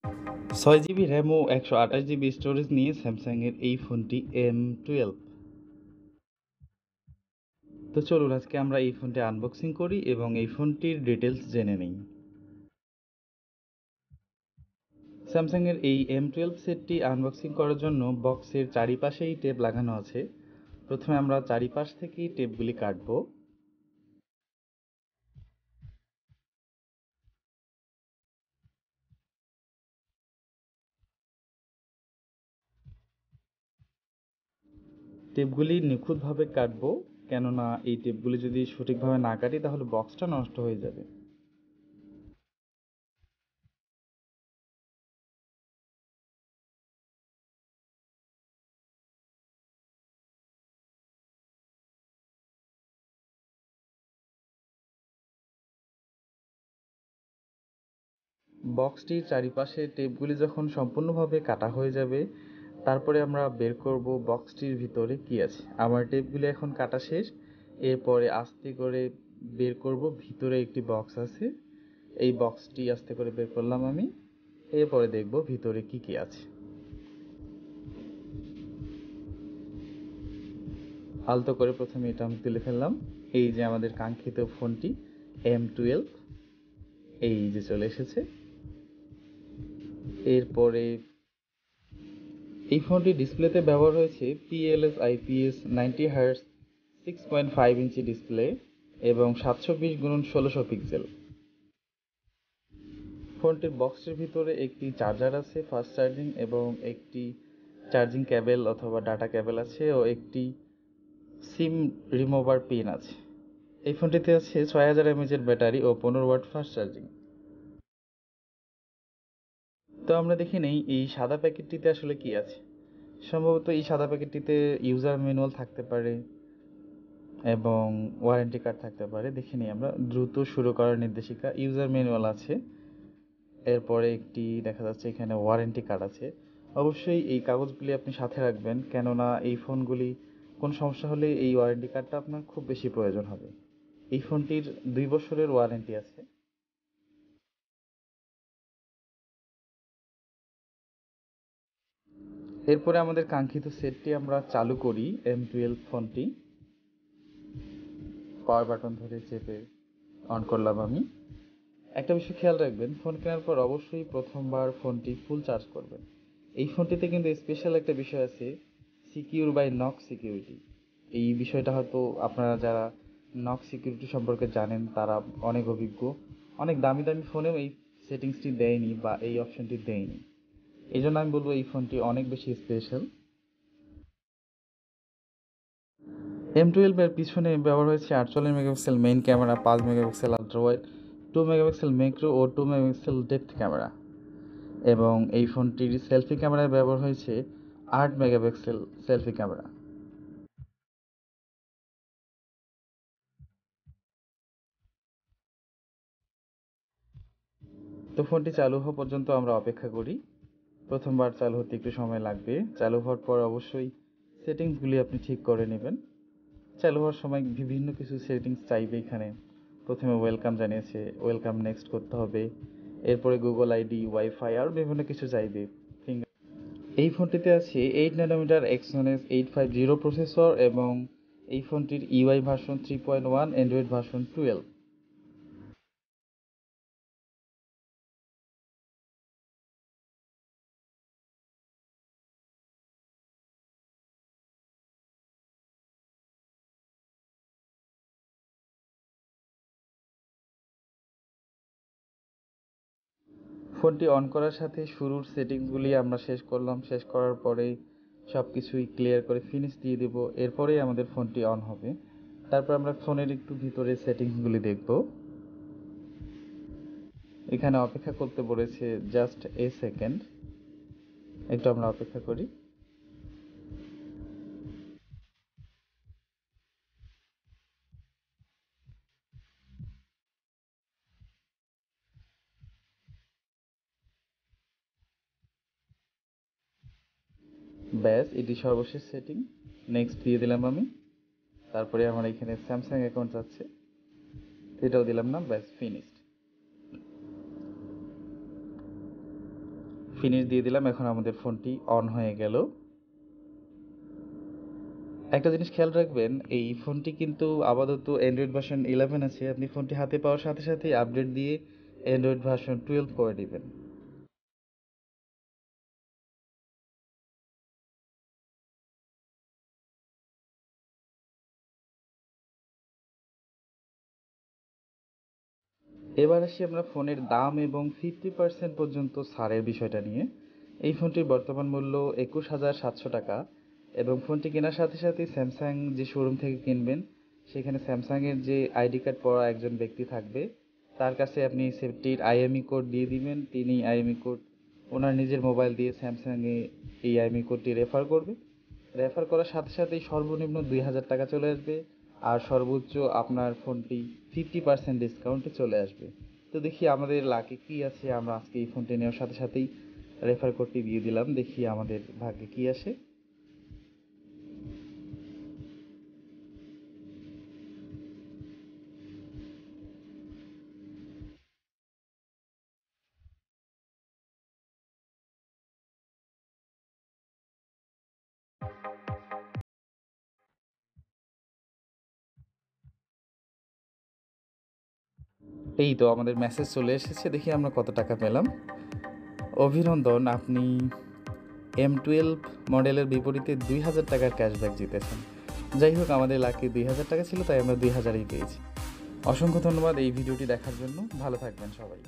6 GB RAM ও 128 GB storage নিয়ে স্যামসাংয়ের এই ফোনটি M12। তো চলুন আজকে আমরা এই ফোনটি আনবক্সিং করি এবং এই ফোনটির ডিটেলস জেনে নিই। স্যামসাংয়ের এই M12 সেটটি আনবক্সিং করার জন্য বক্সের চারিপাশেই টেপ লাগানো আছে। প্রথমে আমরা চারিপাশ থেকেই টেপগুলি কাটবো। টেপগুলি নিখুঁতভাবে কাটবো, কেননা এই টেপগুলি যদি সঠিকভাবে না কাটি তাহলে বক্সটা নষ্ট হয়ে যাবে। বক্সটির চারিপাশে টেপগুলি যখন সম্পূর্ণভাবে কাটা হয়ে যাবে, তারপরে আমরা বের করব বক্সটির ভিতরে কি আছে। আমার টেপগুলি এখন কাটা শেষ। এরপরে আস্তে করে বের করব, ভিতরে একটি বক্স আছে। এই বক্সটি আস্তে করে বের করলাম আমি। এরপরে দেখব ভিতরে কি কি আছে। আলতো করে প্রথমে এটা আমি তুলে ফেললাম। এই যে আমাদের কাঙ্ক্ষিত ফোনটি M12, এই যে চলে এসেছে। এরপরে এই ফোনটির ডিসপ্লেতে ব্যবহার হয়েছে PLS IPS 90 Hz 6.5 inch display এবং 720x1600 পিক্সেল। ফোনটির বক্সের ভিতরে একটি চার্জার আছে, ফাস্ট চার্জিং, এবং একটি চার্জিং কেবল অথবা ডাটা কেবল আছে ও একটি সিম রিমুভার পিন আছে। এই ফোনটিতে আছে 6000 mAh ব্যাটারি ও 15 ওয়াট ফাস্ট চার্জিং। তো আমরা দেখে নেই এই সাদা প্যাকেটটিতে আসলে কি আছে। সম্ভবত এই সাদা প্যাকেটটিতে ইউজার ম্যানুয়াল থাকতে পারে এবং ওয়ারেন্টি কার্ড থাকতে পারে। দেখে নিই আমরা। দ্রুত শুরু করার নির্দেশিকা, ইউজার ম্যানুয়াল আছে। এরপরে একটি দেখা যাচ্ছে এখানে ওয়ারেন্টি কার্ড আছে। অবশ্যই এই কাগজগুলি আপনি সাথে রাখবেন, কেননা এই ফোনগুলি কোন সমস্যা হলে এই ওয়ারেন্টি কার্ডটা আপনার খুব বেশি প্রয়োজন হবে। এই ফোনটির 2 বছরের ওয়ারেন্টি আছে। এরপরে আমাদের কাঙ্ক্ষিত সেটটি আমরা চালু করি। M12 ফোনটি পাওয়ার বাটন ধরে চেপে অন করলাম আমি। একটা বিষয় খেয়াল রাখবেন, ফোন কেনার পর অবশ্যই প্রথমবার ফোনটি ফুল চার্জ করবেন। এই ফোনটিতে কিন্তু স্পেশাল একটা বিষয় আছে, সিকিউর বাই নক সিকিউরিটি। এই বিষয়টা হয়তো আপনারা যারা নক সিকিউরিটি সম্পর্কে জানেন তারা অনেক অভিজ্ঞ। অনেক দামি দামি ফোনেও এই সেটিংসটি দেয়নি বা এই অপশনটি দেয়নি। এই জন্য আমি বলবো এই ফোনটি অনেক বেশি স্পেশাল। M12 এর পিছনে ব্যবহার হয়েছে 48 megapixel main camera, 5 megapixel ultrawide, 2 megapixel macro ও 2 মেগাপিক্সেল ডেপথ ক্যামেরা, এবং এই ফোনটির সেলফি ক্যামেরায় ব্যবহার হয়েছে 8 মেগাপিক্সেল সেলফি ক্যামেরা। তো ফোনটি চালু হওয়া পর্যন্ত আমরা অপেক্ষা করি। প্রথমবার চালু হতে একটু সময় লাগবে। চালু হওয়ার পর অবশ্যই সেটিংসগুলি আপনি ঠিক করে নেবেন। চালু হওয়ার সময় বিভিন্ন কিছু সেটিংস চাইবে এখানে। প্রথমে ওয়েলকাম জানিয়েছে, ওয়েলকাম নেক্সট করতে হবে। এরপরে গুগল আইডি, ওয়াইফাই আর বিভিন্ন কিছু চাইবে। এই ফোনটিতে আছে 8 nm Exynos 850 প্রসেসর এবং এই ফোনটির ইউআই ভার্সন 3.1, অ্যান্ড্রয়েড ভার্সন 12। ফোনটি অন করার সাথে শুরুর সেটিংসগুলি আমরা শেষ করলাম। শেষ করার পরে সব কিছুই ক্লিয়ার করে ফিনিশ দিয়ে দেব। এরপরেই আমাদের ফোনটি অন হবে। তারপর আমরা ফোনের একটু ভিতরে সেটিংসগুলি দেখব। এখানে অপেক্ষা করতে বলেছে জাস্ট এ সেকেন্ড। একটু আমরা অপেক্ষা করি। ব্যাস, এটি সর্বশেষ সেটিং। নেক্সট দিয়ে দিলাম আমি। তারপরে আমার এখানে স্যামসাং অ্যাকাউন্ট আছে, এটাও দিলাম না। ব্যাস, ফিনিশড। ফিনিশ দিয়ে দিলাম। এখন আমাদের ফোনটি অন হয়ে গেল। একটা জিনিস খেয়াল রাখবেন, এই ফোনটি কিন্তু আপাতত অ্যান্ড্রয়েড ভার্সন 11 আছে। আপনি ফোনটি হাতে পাওয়ার সাথে সাথেই আপডেট দিয়ে অ্যান্ড্রয়েড ভার্সন 12 করে দিবেন। এবার আসি আমরা ফোনের দাম এবং 50% পর্যন্ত ছাড়ের বিষয়টা নিয়ে। এই ফোনটির বর্তমান মূল্য 21,700 টাকা এবং ফোনটি কেনার সাথে সাথেই স্যামসাং যে শোরুম থেকে কিনবেন সেখানে স্যামসাংয়ের যে আইডি কার্ড পড়া একজন ব্যক্তি থাকবে, তার কাছে আপনি সেফটির আইএমই কোড দিয়ে দিবেন। তিনি আইএমই কোড ওনার নিজের মোবাইল দিয়ে স্যামসাংয়ে এই আইএমই কোডটি রেফার করবে। রেফার করার সাথে সাথেই সর্বনিম্ন 2,000 টাকা চলে আসবে আর সর্বোচ্চ আপনার ফোনটি 50% ডিসকাউন্টে চলে আসবে। তো দেখি আমাদের লাকে কি আছে, আমরা আজকে এই ফোনটি নেওয়ার সাথে সাথেই রেফার কোডটি দিয়ে দিলাম, দেখি আমাদের ভাগ্যে কি আসে। এই তো আমাদের মেসেজ চলে এসেছে, দেখি আমরা কত টাকা পেলাম। অভিনন্দন, আপনি M12 মডেলের বিপরীতে 2,000 টাকার ক্যাশব্যাক জিতেছেন। যাই হোক, আমাদের লাকি 2,000 টাকা ছিল, তাই আমরা 2,000ই পেয়েছি। অসংখ্য ধন্যবাদ এই ভিডিওটি দেখার জন্য। ভালো থাকবেন সবাই।